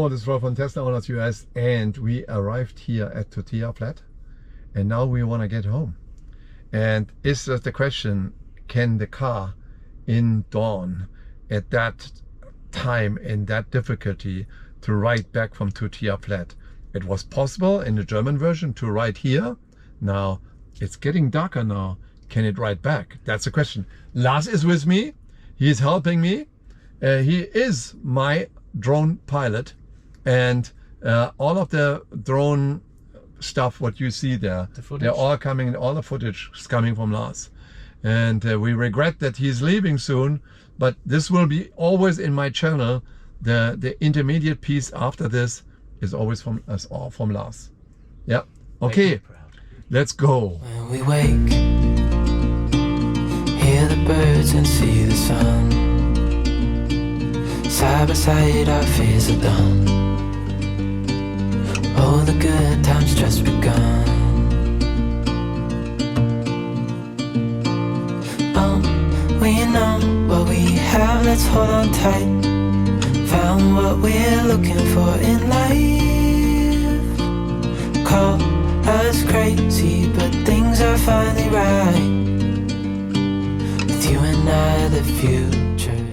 Hello, this is Rolf from Tesla Owners US, and we arrived here at Tortilla Flat, and now we want to get home. And is just the question, can the car in dawn at that time and that difficulty to ride back from Tortilla Flat? It was possible in the German version to ride here. Now it's getting darker now. Can it ride back? That's the question. Lars is with me. He is helping me. He is my drone pilot, and all of the drone stuff what you see there, they're all coming, all the footage is coming from Lars, and we regret that he's leaving soon, but this will be always in my channel. The intermediate piece after this is always from us, all from Lars. Yeah, okay, let's go. When we wake, hear the birds and see the sun. Side by side our fears are done. Oh, the good times just begun. Oh, we know what we have, let's hold on tight. Found what we're looking for in life. Call us crazy, but things are finally right. With you and I, the future.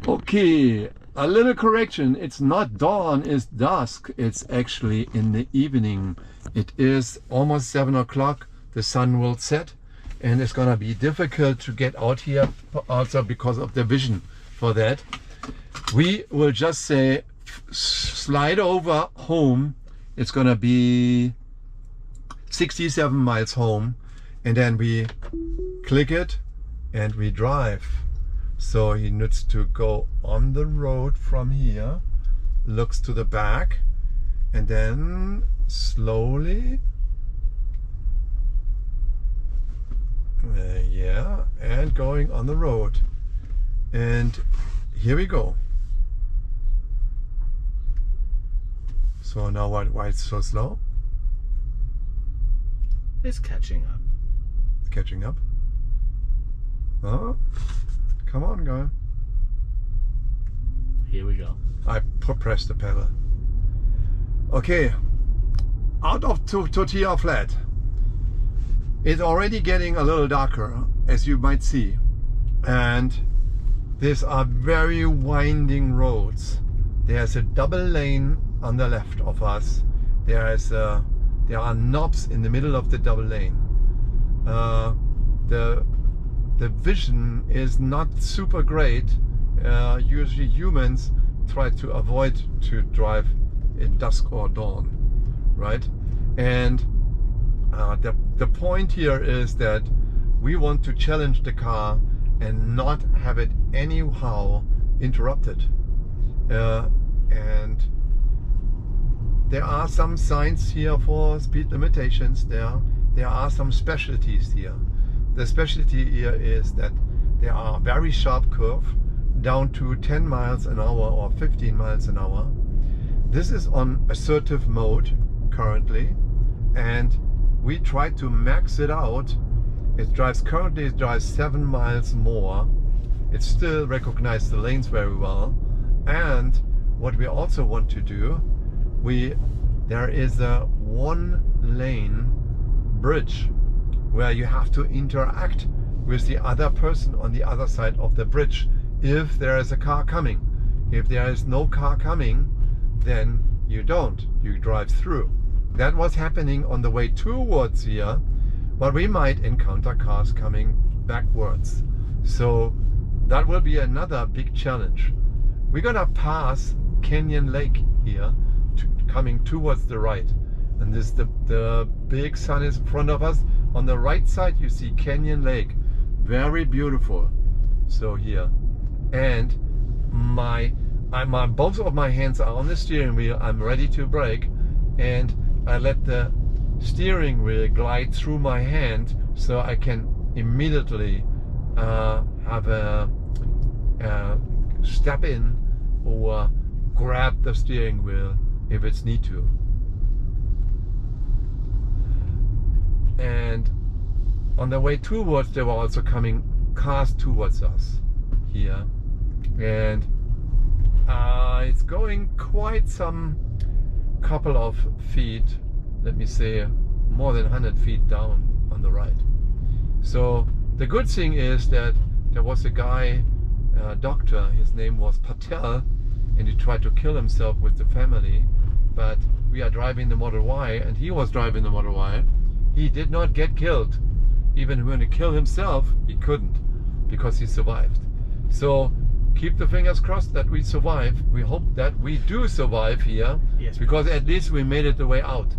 Okay, a little correction. It's not dawn, it's dusk. It's actually in the evening. It is almost 7 o'clock. The sun will set, and it's gonna be difficult to get out here also because of the vision for that. We will just say slide over home. It's gonna be 67 miles home, and then we click it and we drive. So he needs to go on the road from here, looks to the back, and then slowly, yeah, and going on the road. And here we go. So now why it's so slow? It's catching up. It's catching up. Oh. Come on, guy. Here we go. I pressed the pedal. Okay, out of Tortilla Flat. It's already getting a little darker, as you might see. And these are very winding roads. There's a double lane on the left of us. There are knobs in the middle of the double lane. The vision is not super great. Usually humans try to avoid to drive in dusk or dawn, right? And the point here is that we want to challenge the car and not have it anyhow interrupted. And there are some signs here for speed limitations. There are some specialties here. The specialty here is that there are very sharp curve down to 10 miles an hour or 15 miles an hour. This is on assertive mode currently, and we try to max it out. It drives 7 miles more. It still recognizes the lanes very well. And what we also want to do, there is a 1-lane bridge where you have to interact with the other person on the other side of the bridge if there is a car coming. If there is no car coming, then you don't. You drive through. That was happening on the way towards here, but we might encounter cars coming backwards. So that will be another big challenge. We're gonna pass Canyon Lake here, coming towards the right. And this the big sun is in front of us. On the right side you see Canyon Lake, very beautiful. So here, and both of my hands are on the steering wheel. I'm ready to brake, and I let the steering wheel glide through my hand so I can immediately have a step in or grab the steering wheel if it's need to. And on the way towards, there were also coming cars towards us here, and It's going quite some couple of feet, let me say more than 100 feet down on the right. So the good thing is that there was a guy, doctor, his name was Patel, and he tried to kill himself with the family, but we are driving the Model Y and he was driving the Model Y. He did not get killed. Even when he killed himself, he couldn't, because he survived. So keep the fingers crossed that we survive. We hope that we do survive here, Yes, because at least we made it the way out.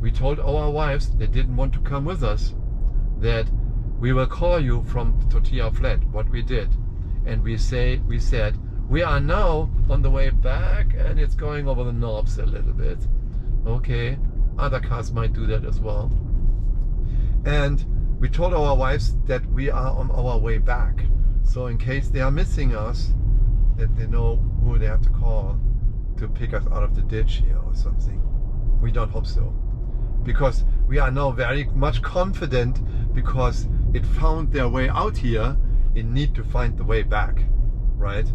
We told our wives that didn't want to come with us that we will call you from Tortilla Flat, what we did. And we said, we are now on the way back and it's going over the knobs a little bit. Okay, other cars might do that as well. And we told our wives that we are on our way back. So in case they are missing us, that they know who they have to call to pick us out of the ditch here or something. We don't hope so. Because we are now very much confident, because it found their way out here, it need to find the way back, right?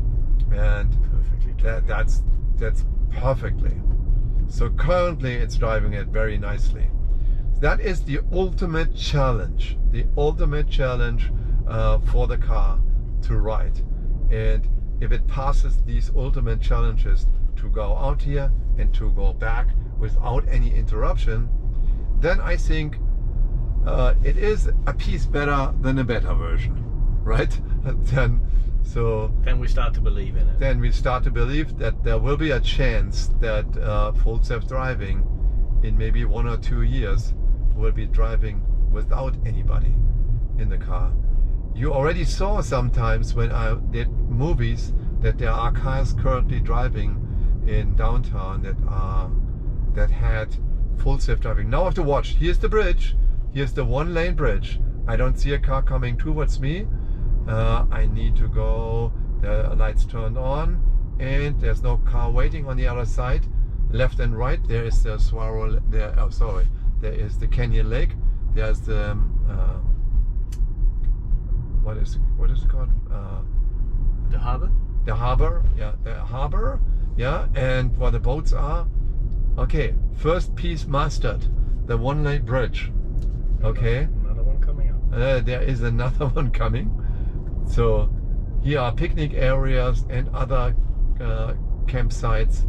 And Perfectly. that's perfectly. So currently it's driving it very nicely. That is the ultimate challenge. The ultimate challenge for the car to ride. And if it passes these ultimate challenges to go out here and to go back without any interruption, then I think it is a piece better than a beta version, right? Then we start to believe in it. Then we start to believe that there will be a chance that full self-driving in maybe 1 or 2 years will be driving without anybody in the car. You already saw sometimes when I did movies that there are cars currently driving in downtown that had full self-driving. Now I have to watch. Here's the bridge. Here's the 1-lane bridge. I don't see a car coming towards me. I need to go. The lights turned on, and there's no car waiting on the other side. Left and right, there is the Swallow. There. Oh, sorry. There is the Canyon Lake. There's the what is it called? The harbor. The harbor. Yeah, the harbor. Yeah, and where the boats are. Okay, first piece mastered. The 1-lane bridge. Okay. Another one coming up. There is another one coming. So here are picnic areas and other campsites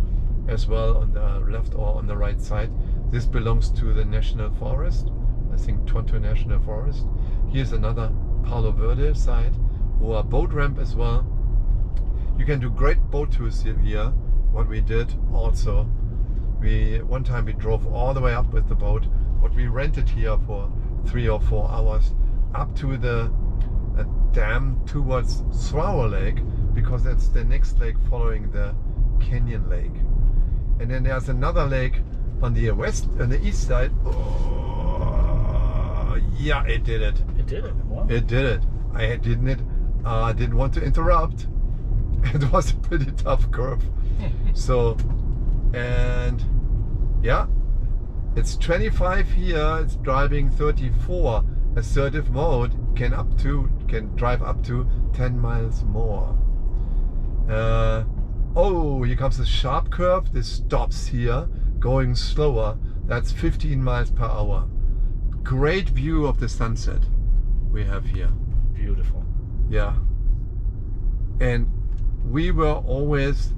as well on the left or on the right side. This belongs to the National Forest, I think Tonto National Forest. Here's another Palo Verde side, or a boat ramp as well. You can do great boat tours here. What we did also, one time we drove all the way up with the boat. What we rented here for 3 or 4 hours up to the dam towards Swallow Lake, because that's the next lake following the Canyon Lake. And then there's another lake on the east side. Oh, yeah, it did it. It did it. Wow. It did it. I didn't want to interrupt. It was a pretty tough curve. So, and yeah, it's 25 here. It's driving 34. Assertive mode can drive up to 10 miles more. Oh, here comes a sharp curve. This stops here, going slower. That's 15 miles per hour. Great view of the sunset we have here. Beautiful. Yeah. And we were always,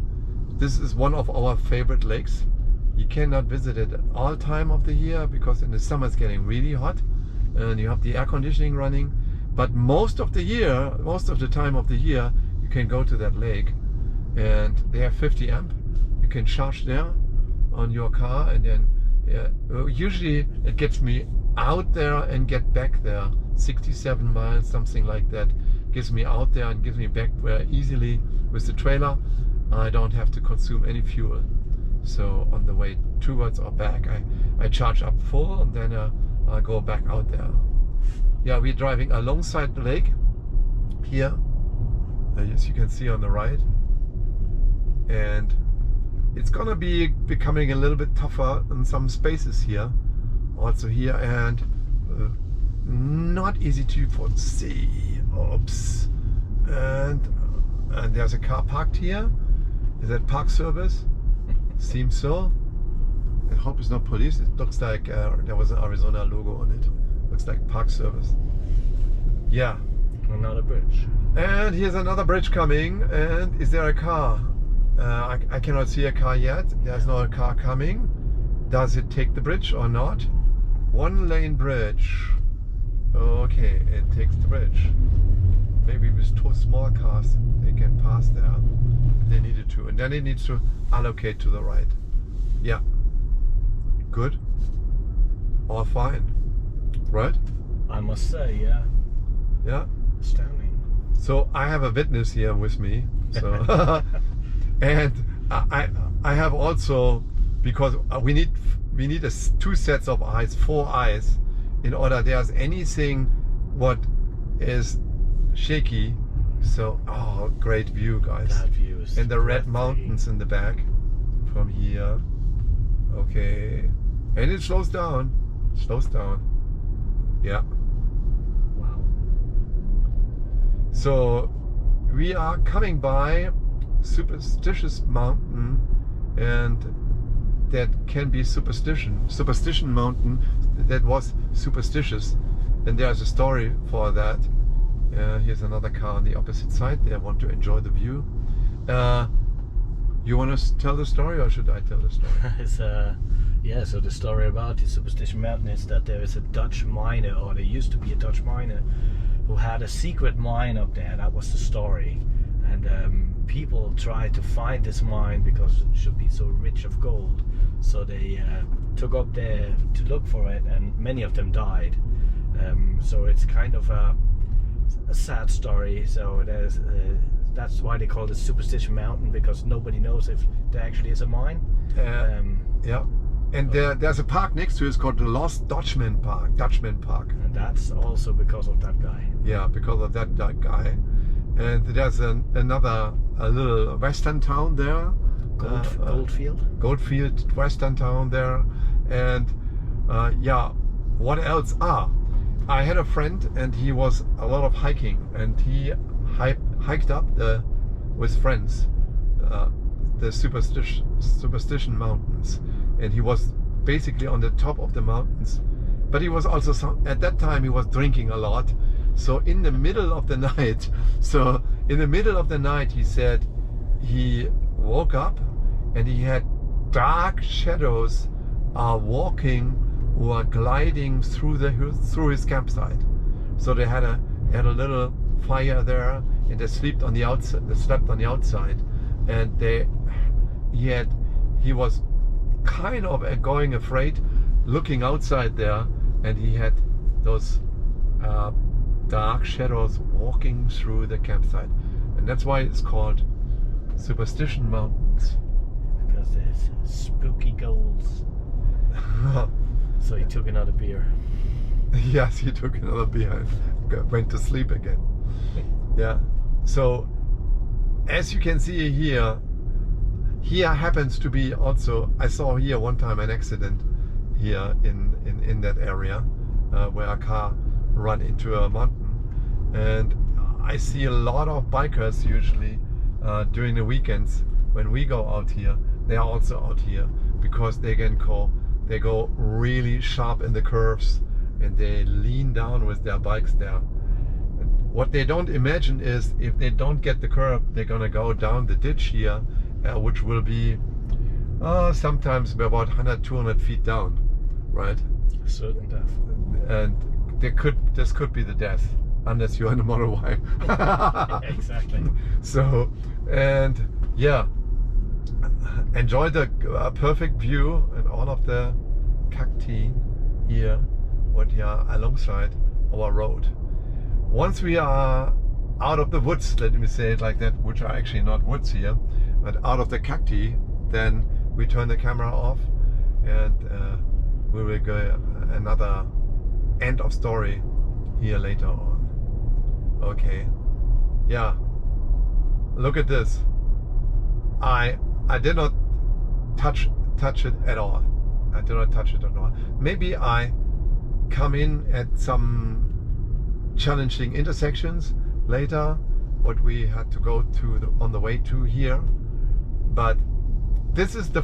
this is one of our favorite lakes. You cannot visit it all time of the year, because in the summer it's getting really hot and you have the air conditioning running. But most of the time of the year, you can go to that lake, and they have 50 amp. You can charge there on your car, and then usually it gets me out there and get back there. 67 miles, something like that, gives me out there and gives me back where easily with the trailer. I don't have to consume any fuel. So on the way towards or back, I charge up full, and then I go back out there. Yeah, we're driving alongside the lake here, as you can see on the right, and it's gonna be becoming a little bit tougher in some spaces here, also here, and not easy to foresee. Oops. And there's a car parked here. Is that park service? Seems so. I hope it's not police. It looks like there was an Arizona logo on it. Looks like park service. Yeah. Another bridge. And here's another bridge coming. And is there a car? I cannot see a car yet. There's no car coming. Does it take the bridge or not? 1-lane bridge. Okay, it takes the bridge. Maybe with 2 small cars they can pass there if they needed to. And then it needs to allocate to the right. Yeah. Good. All fine. Right? I must say, yeah. Yeah. Astounding. So I have a witness here with me. So and I have also, because we need 2 sets of eyes, 4 eyes, in order there's anything what is shaky. So great view, guys. That view is and the red mountains in the back from here. Okay, and it slows down. Yeah. Wow. So we are coming by Superstitious Mountain, and that can be Superstition Mountain. That was superstitious, and there's a story for that. Here's another car on the opposite side. They want to enjoy the view. You want to tell the story, or should I tell the story? It's yeah. So the story about the Superstition Mountain is that there is a Dutch miner, or there used to be a Dutch miner, who had a secret mine up there. That was the story, and people tried to find this mine because it should be so rich of gold. So they took up there to look for it, and many of them died. So it's kind of a sad story. So there's that's why they call it Superstition Mountain, because nobody knows if there actually is a mine. Yeah, and there's a park next to it. It's called the Lost Dutchman Park. And that's also because of that guy. Yeah, because of that guy. And there's a little western town there. Goldfield western town there. And yeah, what else? I had a friend, and he was a lot of hiking, and he hiked up with friends the Superstition Mountains, and he was basically on the top of the mountains. But he was also at that time he was drinking a lot. So in the middle of the night, he said he woke up and he had dark shadows walking or gliding through his campsite. So they had a little fire there, and they slept on the outside. And he was kind of going afraid, looking outside there, and he had those dark shadows walking through the campsite, and that's why it's called Superstition Mountains. Because there's spooky goals. So he took another beer. Yes, he took another beer and went to sleep again. Yeah. So as you can see here happens to be also, I saw here one time an accident here in that area where a car run into a mountain, and I see a lot of bikers usually during the weekends when we go out here. They are also out here because they go really sharp in the curves, and they lean down with their bikes there. And what they don't imagine is if they don't get the curb, they're gonna go down the ditch here, which will be sometimes about 100-200 feet down, right? Certain death. And this could be the death, unless you're in a Model Y. Exactly. So, and yeah, enjoy the perfect view and all of the cacti here, what are alongside our road. Once we are out of the woods, let me say it like that, which are actually not woods here, but out of the cacti, then we turn the camera off, and we will go another end of story here later on. Okay, yeah, look at this. I did not touch it at all. I did not touch it at all. Maybe I come in at some challenging intersections later, what we had to go to on the way to here, But this is the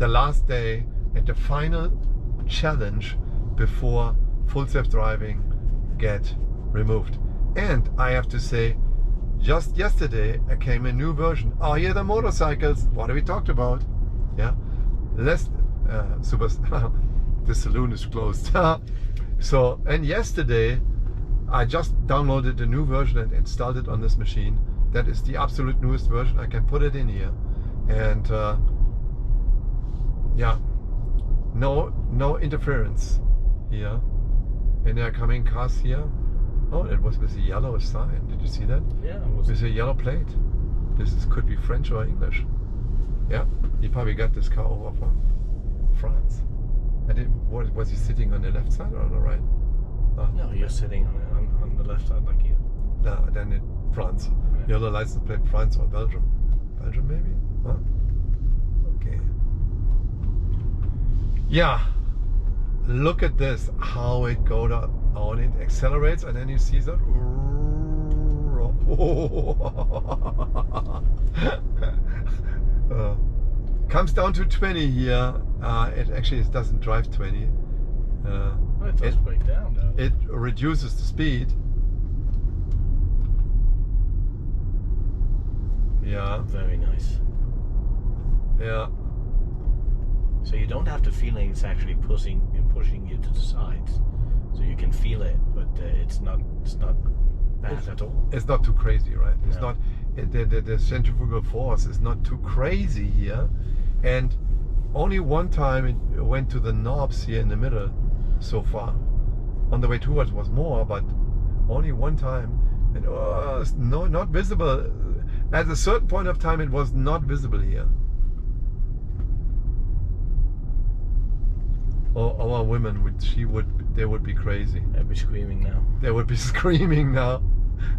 last day and the final challenge before full self-driving get removed. And I have to say, just yesterday came a new version. Oh, here are the motorcycles. What have we talked about? Yeah, less super. The saloon is closed. So, and yesterday I just downloaded the new version and installed it on this machine. That is the absolute newest version. I can put it in here, and yeah, no interference here. And there are coming cars here. Oh, it was with a yellow sign. Did you see that? Yeah, it was With a yellow plate. Could be French or English. Yeah, he probably got this car over from France. Was he sitting on the left side or on the right? No, you're sitting on the left side like you. No, then in France. Yeah. Yellow license plate France or Belgium. Belgium maybe? Huh? Okay. Yeah. Look at this, how it goes up. Oh, and it accelerates, and then you see that. Comes down to 20 here. It doesn't drive 20. It does break down though. It reduces the speed. Yeah. Very nice. Yeah. So you don't have the feeling it's actually pushing you to the sides. So you can feel it, but it's not bad at all. It's not too crazy, right? It's No. not the centrifugal force is not too crazy here, and only one time it went to the knobs here in the middle so far. On the way towards was more, but only one time, and it's not visible. At a certain point of time, it was not visible here. Oh, our women they would be crazy. They'd be screaming now. They would be screaming now.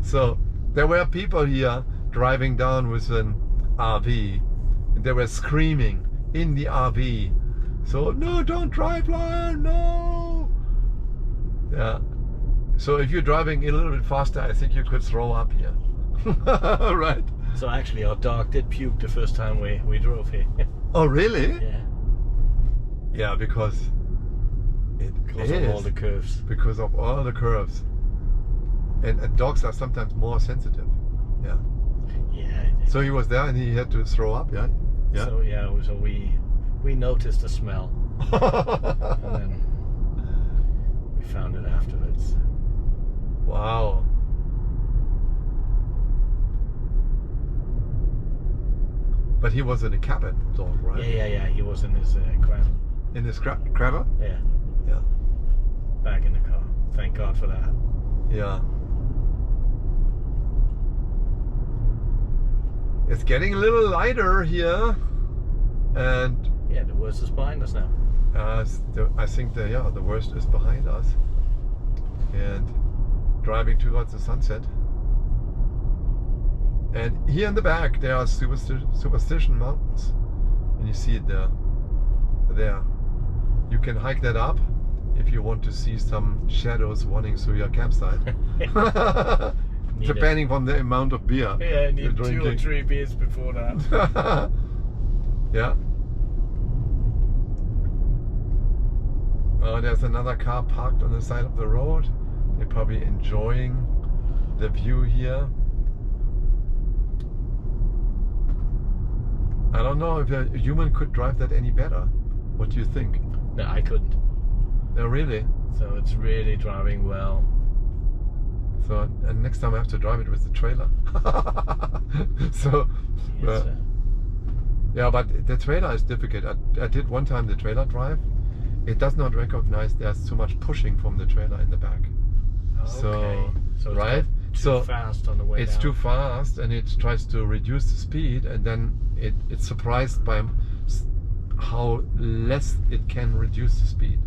So there were people here driving down with an RV, and they were screaming in the RV. So no, don't drive, Lion, no. Yeah. So if you're driving a little bit faster, I think you could throw up here. Right. So actually, our dog did puke the first time we drove here. Oh really? Yeah. Yeah, because Because of all the curves. Because of all the curves. And dogs are sometimes more sensitive. Yeah. Yeah. So he was there and he had to throw up, yeah? Yeah. So we noticed the smell, and then we found it afterwards. Wow. But he was in a cabin dog, right? Yeah. He was in his crowd. In his crabber? Yeah. Yeah. Back in the car. Thank God for that. Yeah. It's getting a little lighter here, and Yeah, the worst is behind us now. I think the worst is behind us, and driving towards the sunset. And here in the back there are Superstition Mountains, and you see it there. You can hike that up if you want to see some shadows running through your campsite. Depending on the amount of beer. Yeah, I you're need 2 or drinking. 3 beers before that. Yeah. There's another car parked on the side of the road. They're probably enjoying the view here. I don't know if a human could drive that any better. What do you think? No, I couldn't. No, really? So it's really driving well. So, and next time I have to drive it with the trailer. So, Yes, sir. yeah, but the trailer is difficult. I did one time the trailer drive. It does not recognize there's too much pushing from the trailer in the back. Okay. So it's right? too So fast on the way it's down. too fast, and it tries to reduce the speed, and then it's surprised by how less it can reduce the speed.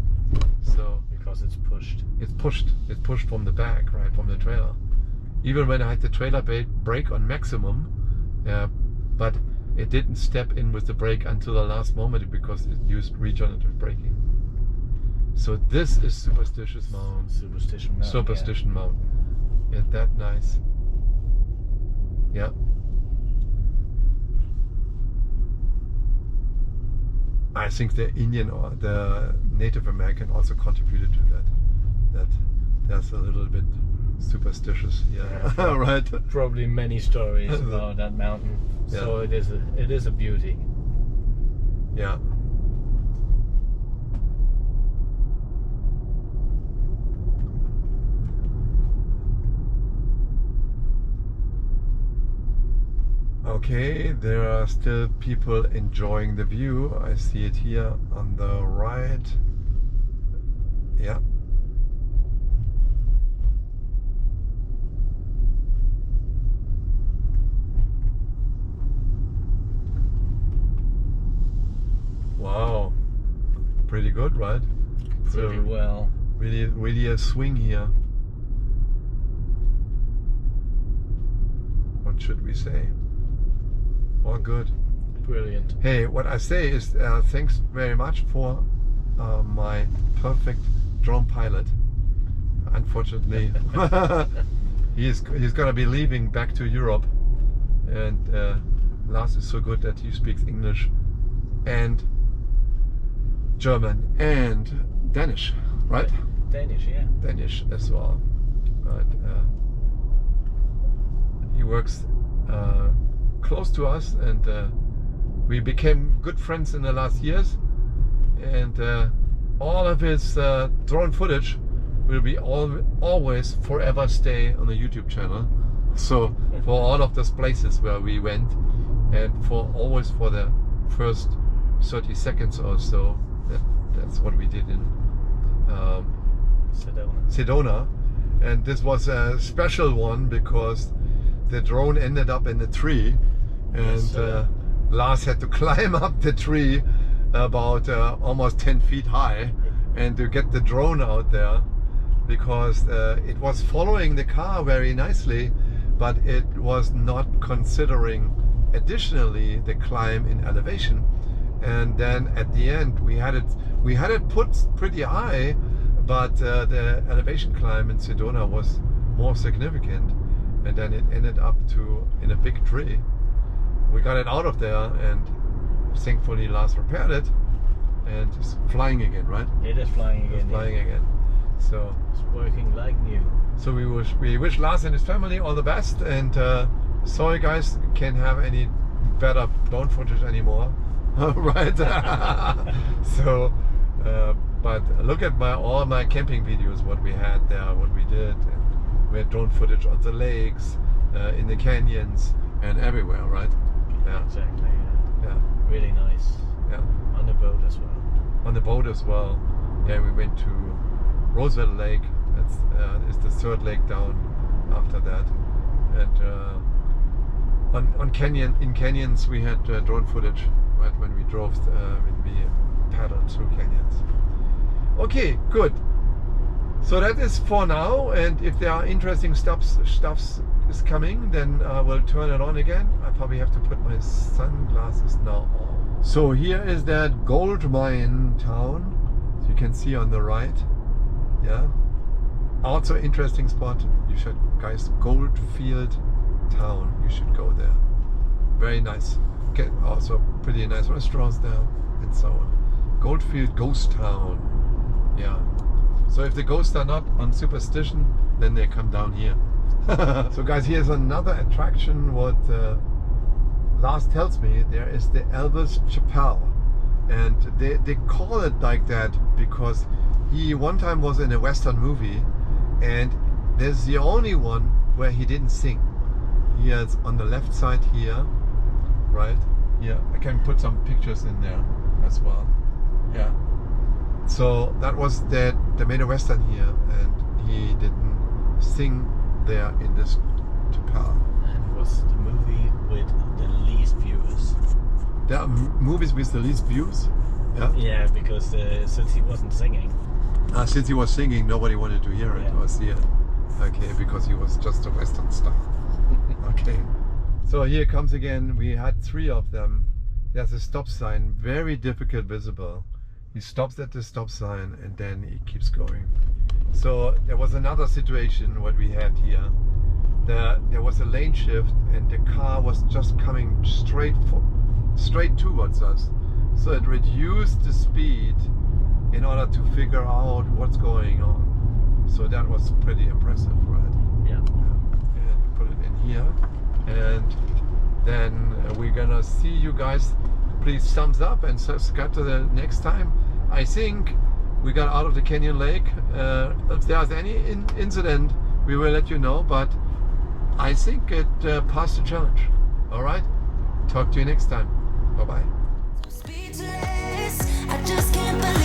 So Because it's pushed. it's pushed from the back, right, from the trailer. Even when I had the trailer brake on maximum, but it didn't step in with the brake until the last moment because it used regenerative braking. So this is Superstition Mountain. Superstition Mountain. Isn't that nice? Yeah. I think the Indian or the Native American also contributed to that. That there's a little bit superstitious, yeah. Right. Probably many stories about that mountain. Yeah. So it is a beauty. Yeah. Okay, there are still people enjoying the view. I see it here on the right. Yeah. Wow. Pretty good, right? Pretty So, well. really a swing here. What should we say? All good. Brilliant. Hey, what I say is thanks very much for my perfect drone pilot. Unfortunately, he's gonna be leaving back to Europe, and Lars is so good that he speaks English and German and Danish, right? Danish, yeah. Danish as well. Right. He works close to us, and we became good friends in the last years. And all of his drone footage will be always forever stay on the YouTube channel. So for all of those places where we went, and always for the first 30 seconds or so, that's what we did in Sedona. And this was a special one because the drone ended up in a tree, and Yes, Lars had to climb up the tree about almost 10 feet high, and to get the drone out there, because it was following the car very nicely, but it was not considering additionally the climb in elevation. And then at the end we had it put pretty high, but the elevation climb in Sedona was more significant, and then it ended up in a big tree. We got it out of there, and thankfully Lars repaired it, and it's flying again, right? It is flying again. It's flying again. So It's working like new. So we wish Lars and his family all the best, and sorry guys, can't have any better drone footage anymore. Right. So but look at all my camping videos, what we had there, what we did, and we had drone footage on the lakes, in the canyons, and everywhere, right? Yeah. Exactly. Yeah. Really nice. Yeah. On the boat as well. On the boat as well. Yeah, we went to Roosevelt Lake. That's is the third lake down after that. And in canyons we had drone footage, right, when we drove, when we paddled through canyons. Okay, good. So that is for now, and if there are interesting stuffs is coming, then we'll turn it on again. I probably have to put my sunglasses now on. So here is that gold mine town, so you can see on the right. Yeah, also interesting spot. You should, guys, Goldfield town, you should go there. Very nice. Get also pretty nice restaurants there and so on. Goldfield ghost town. Yeah. So if the ghosts are not on superstition, then they come down here. So guys, here's another attraction. What Lars tells me, there is the Elvis Chapel, and they call it like that because he one time was in a Western movie, and there's the only one where he didn't sing. He is on the left side here, right? Yeah, I can put some pictures in there as well. Yeah. So that was they made a Western here, and he didn't sing there in this chapel. And it was the movie with the least viewers. There are movies with the least views. Yeah. Yeah, because since he wasn't singing. Since he was singing, nobody wanted to hear it or see it. Okay, because he was just a Western star. Okay. So here comes again. We had 3 of them. There's a stop sign, very difficult visible. He stops at the stop sign and then he keeps going. So there was another situation what we had here. There was a lane shift and the car was just coming straight towards us. So it reduced the speed in order to figure out what's going on. So that was pretty impressive, right? Yeah. And put it in here, and then we're gonna see you guys. Please thumbs up and subscribe to the next time. I think we got out of the canyon lake. If there's any incident, we will let you know, but I think it passed the challenge. All right, talk to you next time. Bye bye. Speechless, I just can't believe